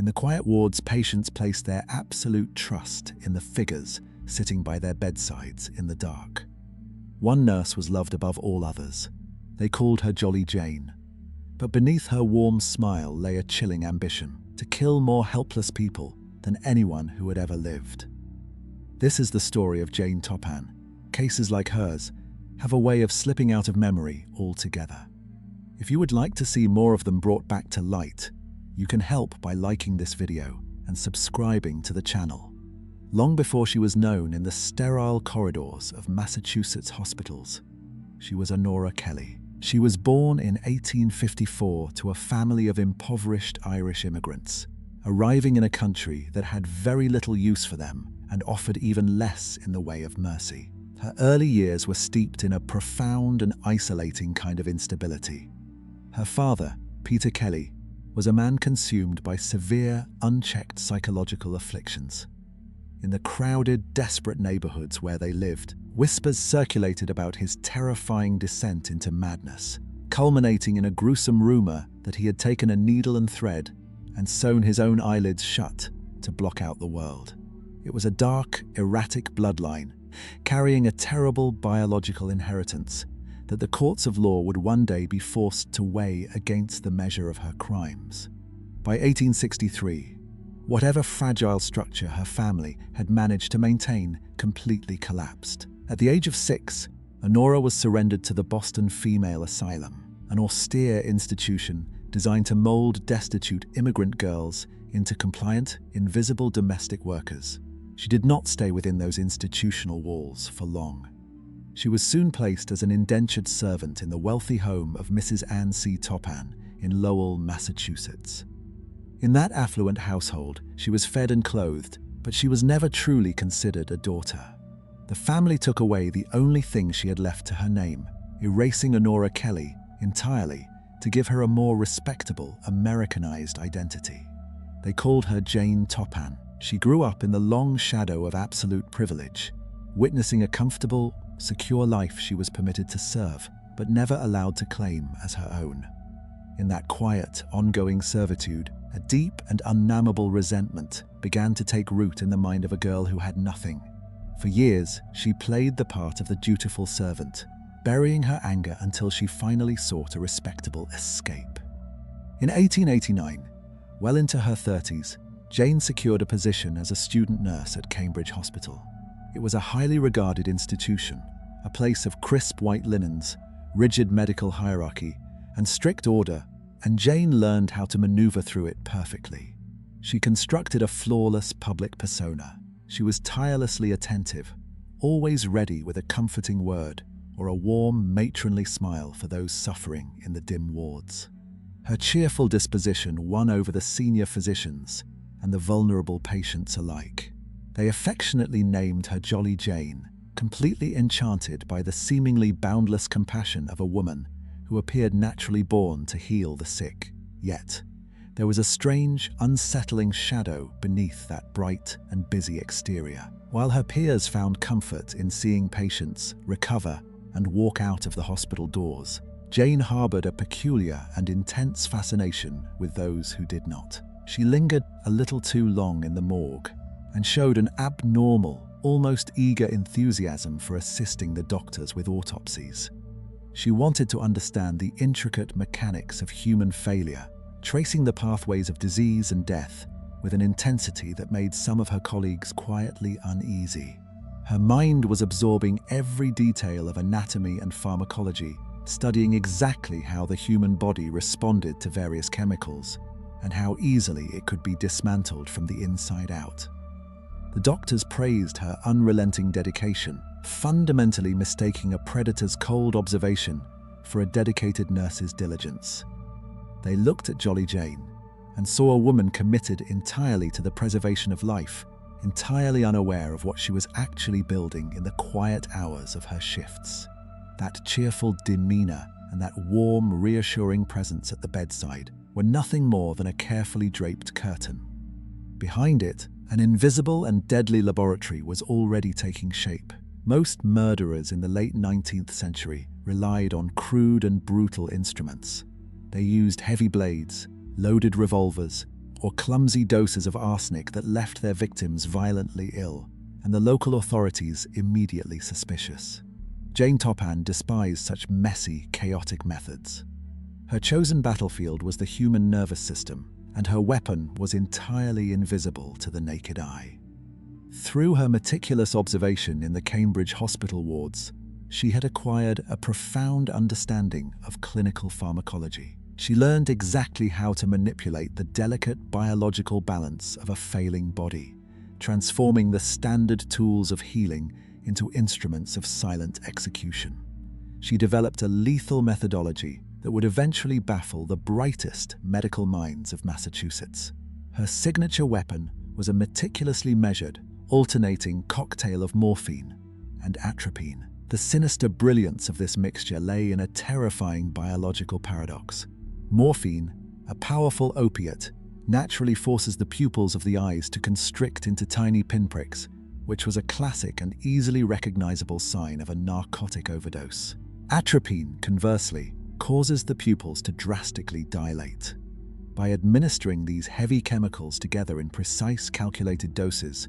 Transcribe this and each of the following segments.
the quiet wards, patients placed their absolute trust in the figures sitting by their bedsides in the dark. One nurse was loved above all others. They called her Jolly Jane. But beneath her warm smile lay a chilling ambition to kill more helpless people than anyone who had ever lived. This is the story of Jane Toppan. Cases like hers have a way of slipping out of memory altogether. If you would like to see more of them brought back to light, you can help by liking this video and subscribing to the channel. Long before she was known in the sterile corridors of Massachusetts hospitals, she was Honora Kelly. She was born in 1854 to a family of impoverished Irish immigrants, arriving in a country that had very little use for them and offered even less in the way of mercy. Her early years were steeped in a profound and isolating kind of instability. Her father, Peter Kelly, was a man consumed by severe, unchecked psychological afflictions. In the crowded, desperate neighborhoods where they lived, whispers circulated about his terrifying descent into madness, culminating in a gruesome rumor that he had taken a needle and thread and sewn his own eyelids shut to block out the world. It was a dark, erratic bloodline, carrying a terrible biological inheritance that the courts of law would one day be forced to weigh against the measure of her crimes. By 1863, whatever fragile structure her family had managed to maintain completely collapsed. At the age of 6, Honora was surrendered to the Boston Female Asylum, an austere institution designed to mold destitute immigrant girls into compliant, invisible domestic workers. She did not stay within those institutional walls for long. She was soon placed as an indentured servant in the wealthy home of Mrs. Anne C. Toppan in Lowell, Massachusetts. In that affluent household, she was fed and clothed, but she was never truly considered a daughter. The family took away the only thing she had left to her name, erasing Honora Kelly entirely to give her a more respectable, Americanized identity. They called her Jane Toppan. She grew up in the long shadow of absolute privilege, witnessing a comfortable, secure life she was permitted to serve, but never allowed to claim as her own. In that quiet, ongoing servitude, a deep and unnameable resentment began to take root in the mind of a girl who had nothing. For years, she played the part of the dutiful servant, burying her anger until she finally sought a respectable escape. In 1889, well into her 30s, Jane secured a position as a student nurse at Cambridge Hospital. It was a highly regarded institution, a place of crisp white linens, rigid medical hierarchy, and strict order, and Jane learned how to maneuver through it perfectly. She constructed a flawless public persona. She was tirelessly attentive, always ready with a comforting word or a warm, matronly smile for those suffering in the dim wards. Her cheerful disposition won over the senior physicians and the vulnerable patients alike. They affectionately named her Jolly Jane, completely enchanted by the seemingly boundless compassion of a woman who appeared naturally born to heal the sick. Yet, there was a strange, unsettling shadow beneath that bright and busy exterior. While her peers found comfort in seeing patients recover and walk out of the hospital doors, Jane harbored a peculiar and intense fascination with those who did not. She lingered a little too long in the morgue and showed an abnormal, almost eager enthusiasm for assisting the doctors with autopsies. She wanted to understand the intricate mechanics of human failure, tracing the pathways of disease and death with an intensity that made some of her colleagues quietly uneasy. Her mind was absorbing every detail of anatomy and pharmacology, studying exactly how the human body responded to various chemicals and how easily it could be dismantled from the inside out. The doctors praised her unrelenting dedication, fundamentally mistaking a predator's cold observation for a dedicated nurse's diligence. They looked at Jolly Jane and saw a woman committed entirely to the preservation of life, entirely unaware of what she was actually building in the quiet hours of her shifts. That cheerful demeanor and that warm, reassuring presence at the bedside were nothing more than a carefully draped curtain. Behind it, an invisible and deadly laboratory was already taking shape. Most murderers in the late 19th century relied on crude and brutal instruments. They used heavy blades, loaded revolvers, or clumsy doses of arsenic that left their victims violently ill, and the local authorities immediately suspicious. Jane Toppan despised such messy, chaotic methods. Her chosen battlefield was the human nervous system, and her weapon was entirely invisible to the naked eye. Through her meticulous observation in the Cambridge hospital wards, she had acquired a profound understanding of clinical pharmacology. She learned exactly how to manipulate the delicate biological balance of a failing body, transforming the standard tools of healing into instruments of silent execution. She developed a lethal methodology that would eventually baffle the brightest medical minds of Massachusetts. Her signature weapon was a meticulously measured, alternating cocktail of morphine and atropine. The sinister brilliance of this mixture lay in a terrifying biological paradox. Morphine, a powerful opiate, naturally forces the pupils of the eyes to constrict into tiny pinpricks, which was a classic and easily recognizable sign of a narcotic overdose. Atropine, conversely, causes the pupils to drastically dilate. By administering these heavy chemicals together in precise calculated doses,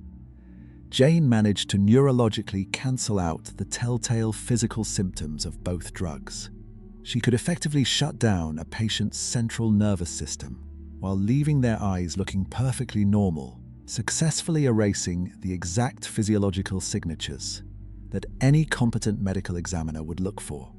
Jane managed to neurologically cancel out the telltale physical symptoms of both drugs. She could effectively shut down a patient's central nervous system while leaving their eyes looking perfectly normal, successfully erasing the exact physiological signatures that any competent medical examiner would look for.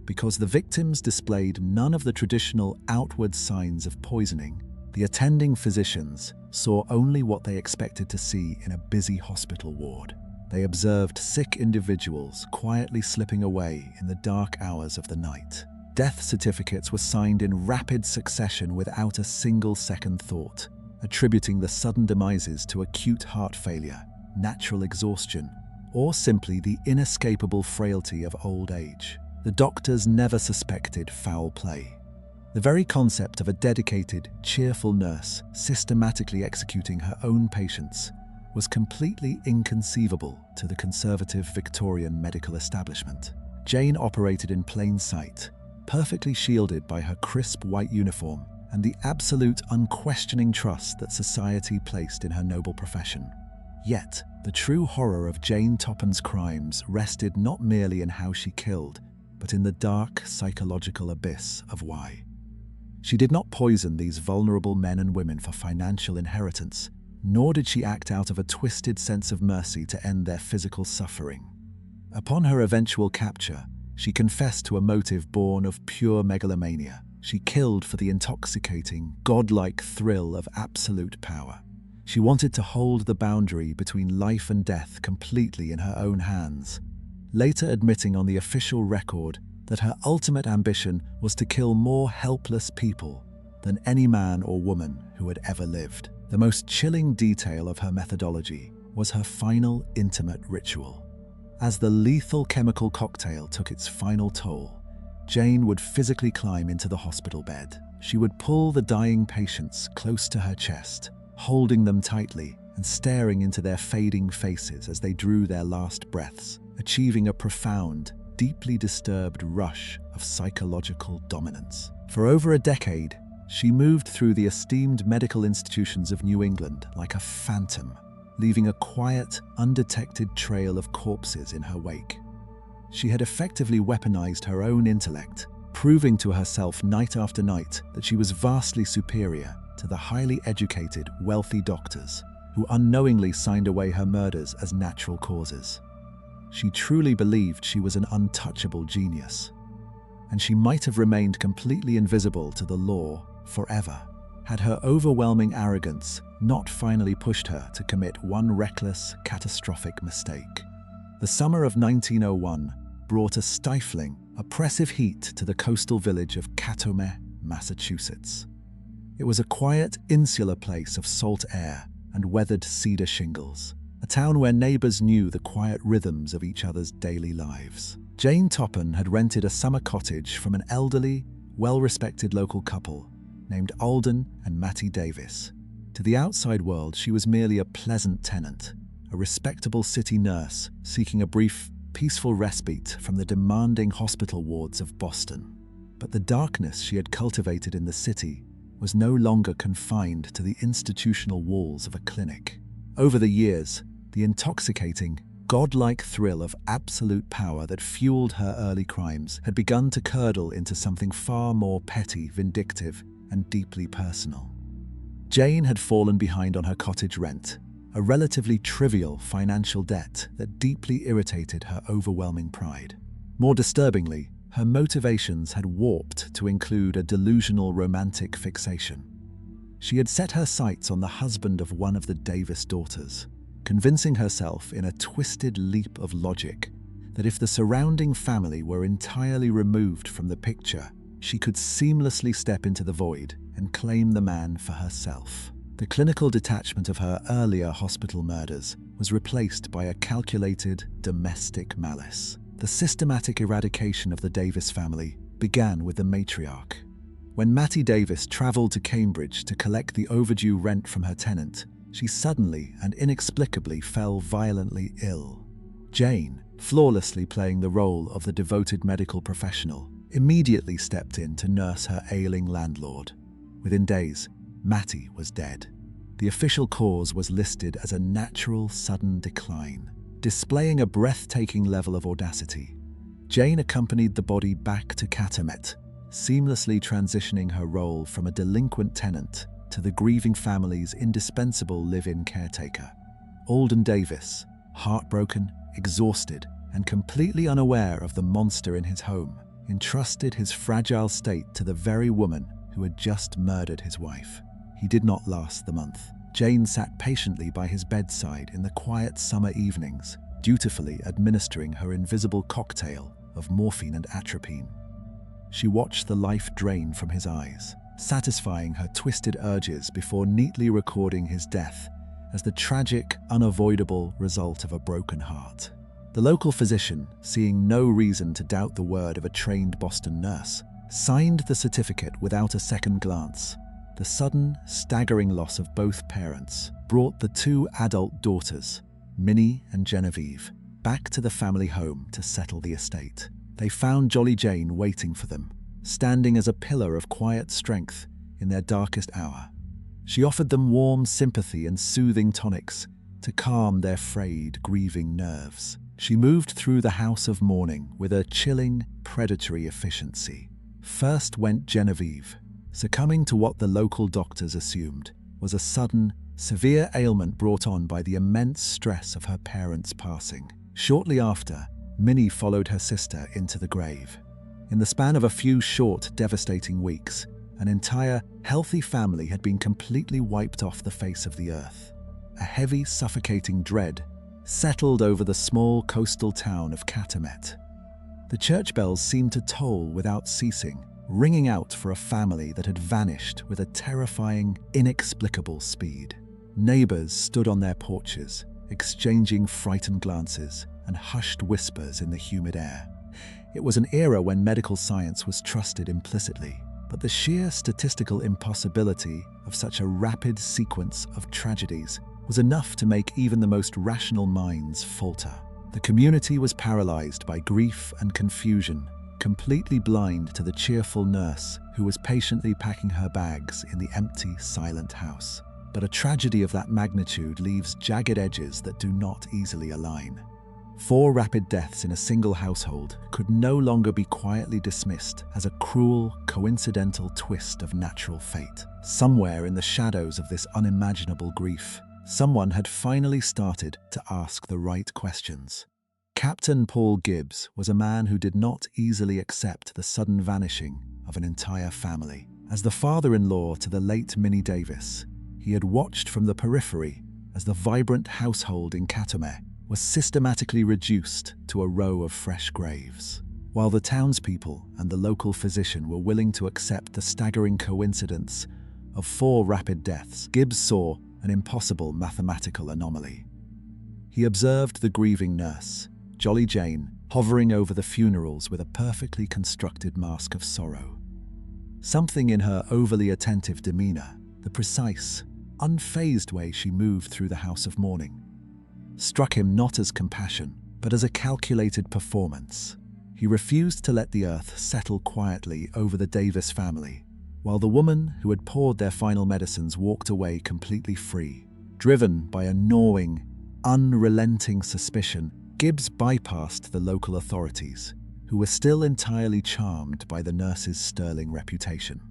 Because the victims displayed none of the traditional outward signs of poisoning, the attending physicians saw only what they expected to see in a busy hospital ward. They observed sick individuals quietly slipping away in the dark hours of the night. Death certificates were signed in rapid succession without a single second thought, attributing the sudden demises to acute heart failure, natural exhaustion, or simply the inescapable frailty of old age. The doctors never suspected foul play. The very concept of a dedicated, cheerful nurse systematically executing her own patients was completely inconceivable to the conservative Victorian medical establishment. Jane operated in plain sight, perfectly shielded by her crisp white uniform and the absolute unquestioning trust that society placed in her noble profession. Yet, the true horror of Jane Toppan's crimes rested not merely in how she killed, but in the dark psychological abyss of why. She did not poison these vulnerable men and women for financial inheritance, nor did she act out of a twisted sense of mercy to end their physical suffering. Upon her eventual capture, she confessed to a motive born of pure megalomania. She killed for the intoxicating, godlike thrill of absolute power. She wanted to hold the boundary between life and death completely in her own hands, later admitting on the official record that her ultimate ambition was to kill more helpless people than any man or woman who had ever lived. The most chilling detail of her methodology was her final intimate ritual. As the lethal chemical cocktail took its final toll, Jane would physically climb into the hospital bed. She would pull the dying patients close to her chest, holding them tightly and staring into their fading faces as they drew their last breaths, achieving a profound, deeply disturbed rush of psychological dominance. For over a decade, she moved through the esteemed medical institutions of New England like a phantom, leaving a quiet, undetected trail of corpses in her wake. She had effectively weaponized her own intellect, proving to herself night after night that she was vastly superior to the highly educated, wealthy doctors who unknowingly signed away her murders as natural causes. She truly believed she was an untouchable genius, and she might have remained completely invisible to the law forever, had her overwhelming arrogance not finally pushed her to commit one reckless, catastrophic mistake. The summer of 1901 brought a stifling, oppressive heat to the coastal village of Toppan, Massachusetts. It was a quiet, insular place of salt air and weathered cedar shingles, a town where neighbors knew the quiet rhythms of each other's daily lives. Jane Toppan had rented a summer cottage from an elderly, well-respected local couple named Alden and Mattie Davis. To the outside world, she was merely a pleasant tenant, a respectable city nurse seeking a brief, peaceful respite from the demanding hospital wards of Boston. But the darkness she had cultivated in the city was no longer confined to the institutional walls of a clinic. Over the years, the intoxicating, godlike thrill of absolute power that fueled her early crimes had begun to curdle into something far more petty, vindictive, and deeply personal. Jane had fallen behind on her cottage rent, a relatively trivial financial debt that deeply irritated her overwhelming pride. More disturbingly, her motivations had warped to include a delusional romantic fixation. She had set her sights on the husband of one of the Davis daughters, convincing herself in a twisted leap of logic that if the surrounding family were entirely removed from the picture, she could seamlessly step into the void and claim the man for herself. The clinical detachment of her earlier hospital murders was replaced by a calculated domestic malice. The systematic eradication of the Davis family began with the matriarch. When Mattie Davis traveled to Cambridge to collect the overdue rent from her tenant, she suddenly and inexplicably fell violently ill. Jane, flawlessly playing the role of the devoted medical professional, immediately stepped in to nurse her ailing landlord. Within days, Mattie was dead. The official cause was listed as a natural sudden decline. Displaying a breathtaking level of audacity, Jane accompanied the body back to Catamet, seamlessly transitioning her role from a delinquent tenant to the grieving family's indispensable live-in caretaker. Alden Davis, heartbroken, exhausted, and completely unaware of the monster in his home, entrusted his fragile state to the very woman who had just murdered his wife. He did not last the month. Jane sat patiently by his bedside in the quiet summer evenings, dutifully administering her invisible cocktail of morphine and atropine. She watched the life drain from his eyes, satisfying her twisted urges before neatly recording his death as the tragic, unavoidable result of a broken heart. The local physician, seeing no reason to doubt the word of a trained Boston nurse, signed the certificate without a second glance. The sudden, staggering loss of both parents brought the two adult daughters, Minnie and Genevieve, back to the family home to settle the estate. They found Jolly Jane waiting for them, standing as a pillar of quiet strength in their darkest hour. She offered them warm sympathy and soothing tonics to calm their frayed, grieving nerves. She moved through the house of mourning with a chilling, predatory efficiency. First went Genevieve, succumbing to what the local doctors assumed was a sudden, severe ailment brought on by the immense stress of her parents' passing. Shortly after, Minnie followed her sister into the grave. In the span of a few short, devastating weeks, an entire, healthy family had been completely wiped off the face of the earth. A heavy, suffocating dread settled over the small coastal town of Catamet. The church bells seemed to toll without ceasing, ringing out for a family that had vanished with a terrifying, inexplicable speed. Neighbors stood on their porches, exchanging frightened glances and hushed whispers in the humid air. It was an era when medical science was trusted implicitly, but the sheer statistical impossibility of such a rapid sequence of tragedies was enough to make even the most rational minds falter. The community was paralyzed by grief and confusion, completely blind to the cheerful nurse who was patiently packing her bags in the empty, silent house. But a tragedy of that magnitude leaves jagged edges that do not easily align. 4 rapid deaths in a single household could no longer be quietly dismissed as a cruel, coincidental twist of natural fate. Somewhere in the shadows of this unimaginable grief, someone had finally started to ask the right questions. Captain Paul Gibbs was a man who did not easily accept the sudden vanishing of an entire family. As the father-in-law to the late Minnie Davis, he had watched from the periphery as the vibrant household in Catamet was systematically reduced to a row of fresh graves. While the townspeople and the local physician were willing to accept the staggering coincidence of 4 rapid deaths, Gibbs saw an impossible mathematical anomaly. He observed the grieving nurse, Jolly Jane, hovering over the funerals with a perfectly constructed mask of sorrow. Something in her overly attentive demeanor, the precise, unfazed way she moved through the house of mourning, struck him not as compassion, but as a calculated performance. He refused to let the earth settle quietly over the Davis family, while the woman who had poured their final medicines walked away completely free. Driven by a gnawing, unrelenting suspicion, Gibbs bypassed the local authorities, who were still entirely charmed by the nurse's sterling reputation.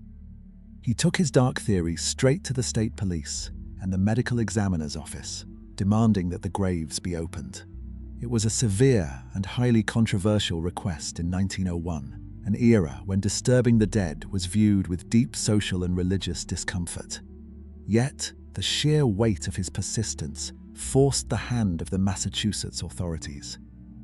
He took his dark theory straight to the state police and the medical examiner's office, demanding that the graves be opened. It was a severe and highly controversial request in 1901, an era when disturbing the dead was viewed with deep social and religious discomfort. Yet, the sheer weight of his persistence forced the hand of the Massachusetts authorities.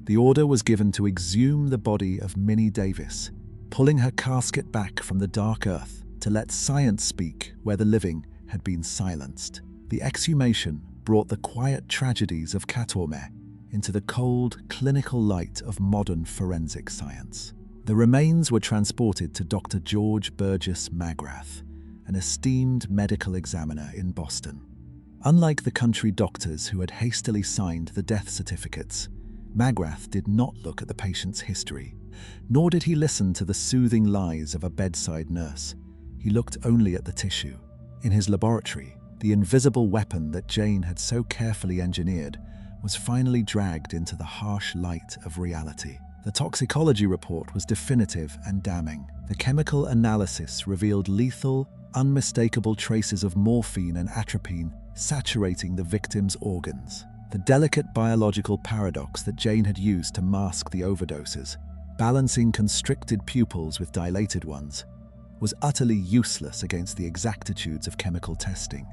The order was given to exhume the body of Minnie Davis, pulling her casket back from the dark earth to let science speak where the living had been silenced. The exhumation brought the quiet tragedies of Katorme into the cold, clinical light of modern forensic science. The remains were transported to Dr. George Burgess Magrath, an esteemed medical examiner in Boston. Unlike the country doctors who had hastily signed the death certificates, Magrath did not look at the patient's history, nor did he listen to the soothing lies of a bedside nurse. He looked only at the tissue. In his laboratory, the invisible weapon that Jane had so carefully engineered was finally dragged into the harsh light of reality. The toxicology report was definitive and damning. The chemical analysis revealed lethal, unmistakable traces of morphine and atropine saturating the victim's organs. The delicate biological paradox that Jane had used to mask the overdoses, balancing constricted pupils with dilated ones, was utterly useless against the exactitudes of chemical testing.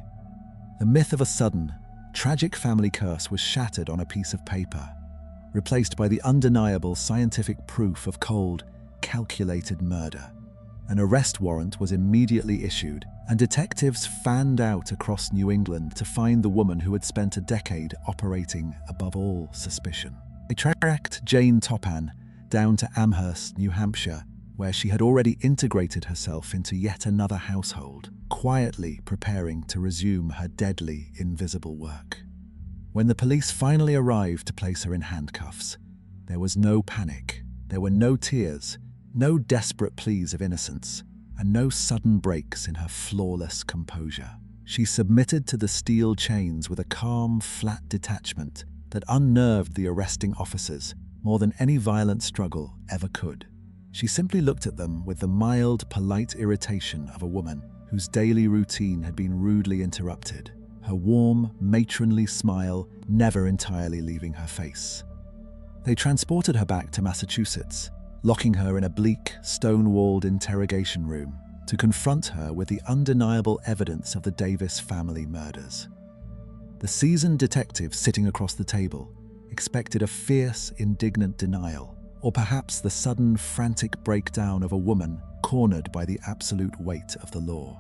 The myth of a sudden, tragic family curse was shattered on a piece of paper, replaced by the undeniable scientific proof of cold, calculated murder. An arrest warrant was immediately issued, and detectives fanned out across New England to find the woman who had spent a decade operating above all suspicion. They tracked Jane Toppan down to Amherst, New Hampshire, where she had already integrated herself into yet another household, quietly preparing to resume her deadly, invisible work. When the police finally arrived to place her in handcuffs, there was no panic, there were no tears, no desperate pleas of innocence, and no sudden breaks in her flawless composure. She submitted to the steel chains with a calm, flat detachment that unnerved the arresting officers more than any violent struggle ever could. She simply looked at them with the mild, polite irritation of a woman whose daily routine had been rudely interrupted, her warm, matronly smile never entirely leaving her face. They transported her back to Massachusetts, locking her in a bleak, stone-walled interrogation room to confront her with the undeniable evidence of the Davis family murders. The seasoned detective sitting across the table expected a fierce, indignant denial, or perhaps the sudden, frantic breakdown of a woman cornered by the absolute weight of the law.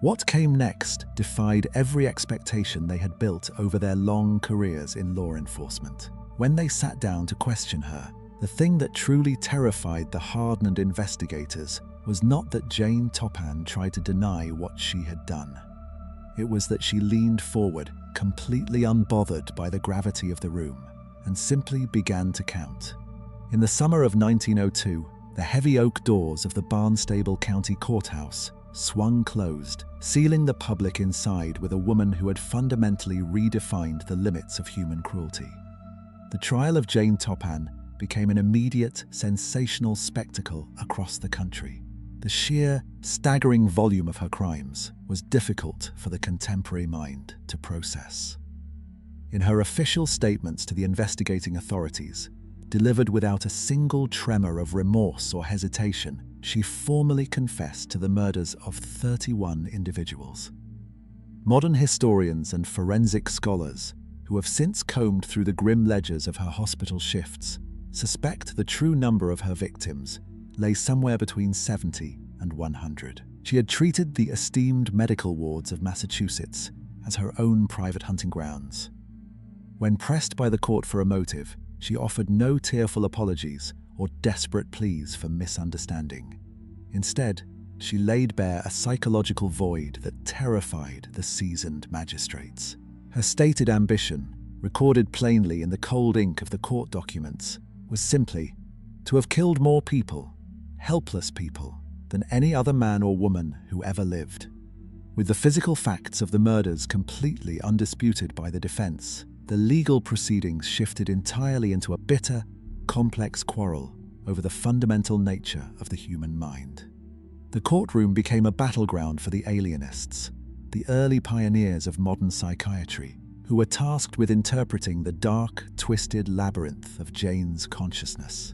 What came next defied every expectation they had built over their long careers in law enforcement. When they sat down to question her, the thing that truly terrified the hardened investigators was not that Jane Toppan tried to deny what she had done. It was that she leaned forward, completely unbothered by the gravity of the room, and simply began to count. In the summer of 1902, the heavy oak doors of the Barnstable County Courthouse swung closed, sealing the public inside with a woman who had fundamentally redefined the limits of human cruelty. The trial of Jane Toppan became an immediate, sensational spectacle across the country. The sheer, staggering volume of her crimes was difficult for the contemporary mind to process. In her official statements to the investigating authorities, delivered without a single tremor of remorse or hesitation, she formally confessed to the murders of 31 individuals. Modern historians and forensic scholars, who have since combed through the grim ledgers of her hospital shifts, suspect the true number of her victims lay somewhere between 70 and 100. She had treated the esteemed medical wards of Massachusetts as her own private hunting grounds. When pressed by the court for a motive, she offered no tearful apologies or desperate pleas for misunderstanding. Instead, she laid bare a psychological void that terrified the seasoned magistrates. Her stated ambition, recorded plainly in the cold ink of the court documents, was simply to have killed more people, helpless people, than any other man or woman who ever lived. With the physical facts of the murders completely undisputed by the defense, the legal proceedings shifted entirely into a bitter, complex quarrel over the fundamental nature of the human mind. The courtroom became a battleground for the alienists, the early pioneers of modern psychiatry, who were tasked with interpreting the dark, twisted labyrinth of Jane's consciousness.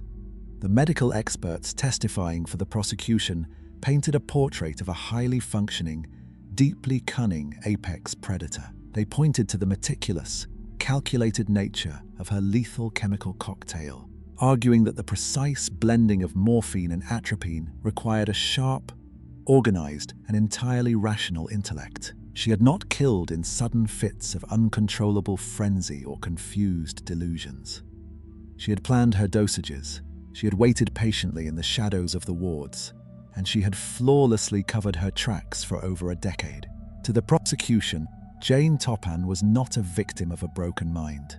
The medical experts testifying for the prosecution painted a portrait of a highly functioning, deeply cunning apex predator. They pointed to the meticulous, calculated nature of her lethal chemical cocktail, arguing that the precise blending of morphine and atropine required a sharp, organized, and entirely rational intellect. She had not killed in sudden fits of uncontrollable frenzy or confused delusions. She had planned her dosages, she had waited patiently in the shadows of the wards, and she had flawlessly covered her tracks for over a decade. To the prosecution, Jane Toppan was not a victim of a broken mind.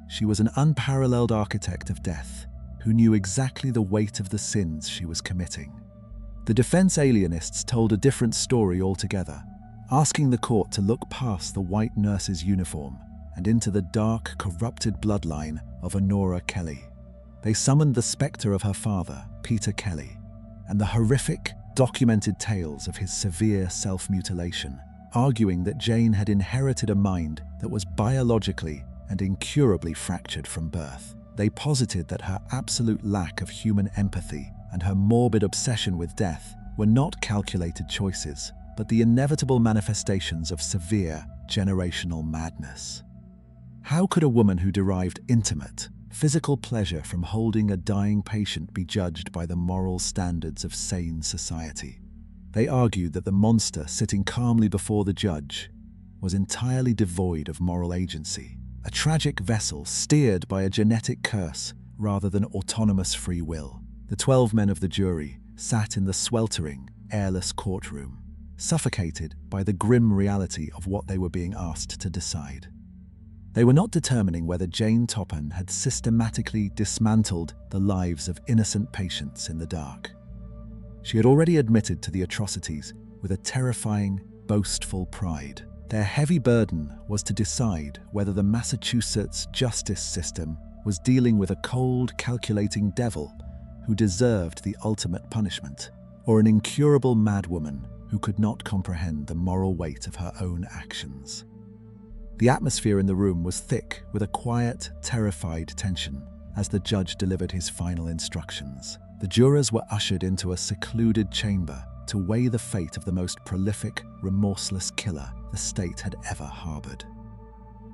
She was an unparalleled architect of death, who knew exactly the weight of the sins she was committing. The defense alienists told a different story altogether, asking the court to look past the white nurse's uniform and into the dark, corrupted bloodline of Honora Kelly. They summoned the spectre of her father, Peter Kelly, and the horrific, documented tales of his severe self-mutilation, arguing that Jane had inherited a mind that was biologically and incurably fractured from birth. They posited that her absolute lack of human empathy and her morbid obsession with death were not calculated choices, but the inevitable manifestations of severe generational madness. How could a woman who derived intimate, physical pleasure from holding a dying patient be judged by the moral standards of sane society? They argued that the monster sitting calmly before the judge was entirely devoid of moral agency, a tragic vessel steered by a genetic curse rather than autonomous free will. The 12 men of the jury sat in the sweltering, airless courtroom, suffocated by the grim reality of what they were being asked to decide. They were not determining whether Jane Toppan had systematically dismantled the lives of innocent patients in the dark. She had already admitted to the atrocities with a terrifying, boastful pride. Their heavy burden was to decide whether the Massachusetts justice system was dealing with a cold, calculating devil who deserved the ultimate punishment, or an incurable madwoman who could not comprehend the moral weight of her own actions. The atmosphere in the room was thick with a quiet, terrified tension as the judge delivered his final instructions. The jurors were ushered into a secluded chamber to weigh the fate of the most prolific, remorseless killer the state had ever harbored.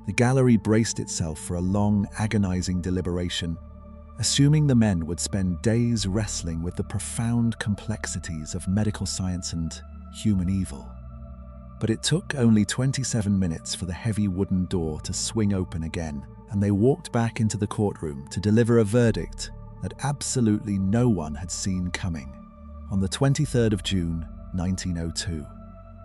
The gallery braced itself for a long, agonizing deliberation, assuming the men would spend days wrestling with the profound complexities of medical science and human evil. But it took only 27 minutes for the heavy wooden door to swing open again, and they walked back into the courtroom to deliver a verdict that absolutely no one had seen coming. On the 23rd of June, 1902,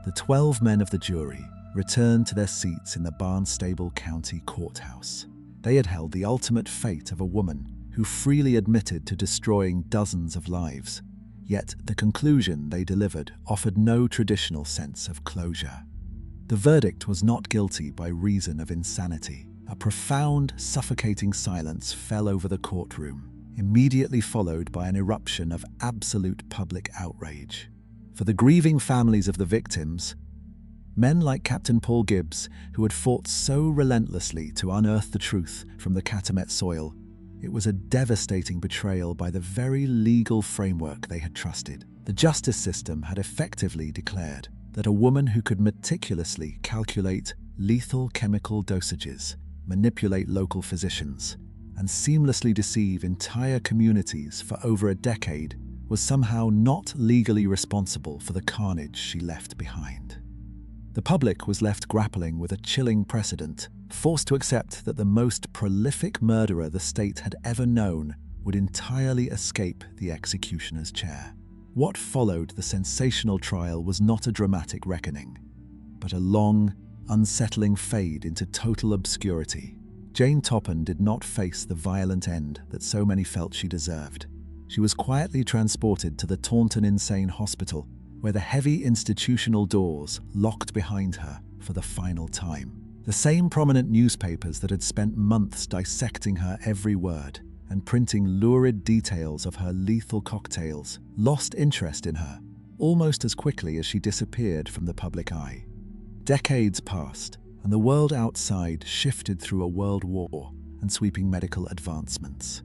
the 12 men of the jury returned to their seats in the Barnstable County Courthouse. They had held the ultimate fate of a woman who freely admitted to destroying dozens of lives, yet the conclusion they delivered offered no traditional sense of closure. The verdict was not guilty by reason of insanity. A profound, suffocating silence fell over the courtroom, immediately followed by an eruption of absolute public outrage. For the grieving families of the victims, men like Captain Paul Gibbs, who had fought so relentlessly to unearth the truth from the Katamet soil, it was a devastating betrayal by the very legal framework they had trusted. The justice system had effectively declared that a woman who could meticulously calculate lethal chemical dosages, manipulate local physicians, and seamlessly deceive entire communities for over a decade was somehow not legally responsible for the carnage she left behind. The public was left grappling with a chilling precedent, forced to accept that the most prolific murderer the state had ever known would entirely escape the executioner's chair. What followed the sensational trial was not a dramatic reckoning, but a long, unsettling fade into total obscurity. Jane Toppan did not face the violent end that so many felt she deserved. She was quietly transported to the Taunton Insane Hospital, where the heavy institutional doors locked behind her for the final time. The same prominent newspapers that had spent months dissecting her every word and printing lurid details of her lethal cocktails lost interest in her almost as quickly as she disappeared from the public eye. Decades passed, and the world outside shifted through a world war and sweeping medical advancements,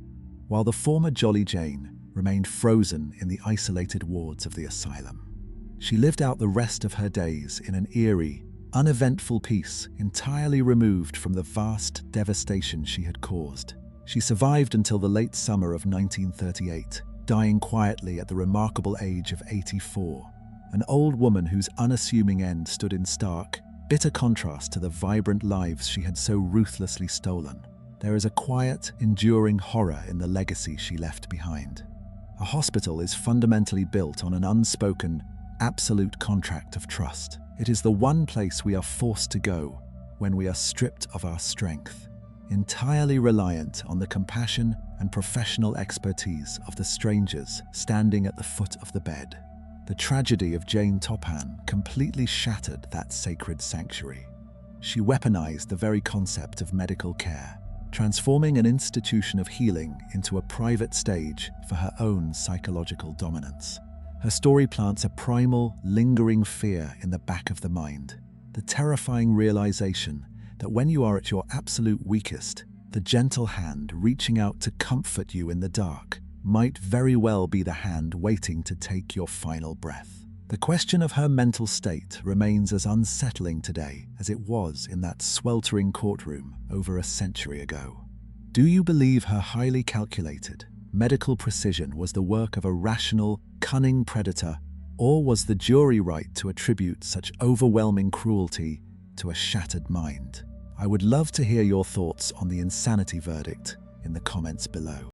while the former Jolly Jane remained frozen in the isolated wards of the asylum. She lived out the rest of her days in an eerie, uneventful peace entirely removed from the vast devastation she had caused. She survived until the late summer of 1938, dying quietly at the remarkable age of 84, an old woman whose unassuming end stood in stark, bitter contrast to the vibrant lives she had so ruthlessly stolen. There is a quiet, enduring horror in the legacy she left behind. A hospital is fundamentally built on an unspoken, absolute contract of trust. It is the one place we are forced to go when we are stripped of our strength, entirely reliant on the compassion and professional expertise of the strangers standing at the foot of the bed. The tragedy of Jane Toppan completely shattered that sacred sanctuary. She weaponized the very concept of medical care, transforming an institution of healing into a private stage for her own psychological dominance. Her story plants a primal, lingering fear in the back of the mind, the terrifying realization that when you are at your absolute weakest, the gentle hand reaching out to comfort you in the dark might very well be the hand waiting to take your final breath. The question of her mental state remains as unsettling today as it was in that sweltering courtroom over a century ago. Do you believe her highly calculated, medical precision was the work of a rational, cunning predator, or was the jury right to attribute such overwhelming cruelty to a shattered mind? I would love to hear your thoughts on the insanity verdict in the comments below.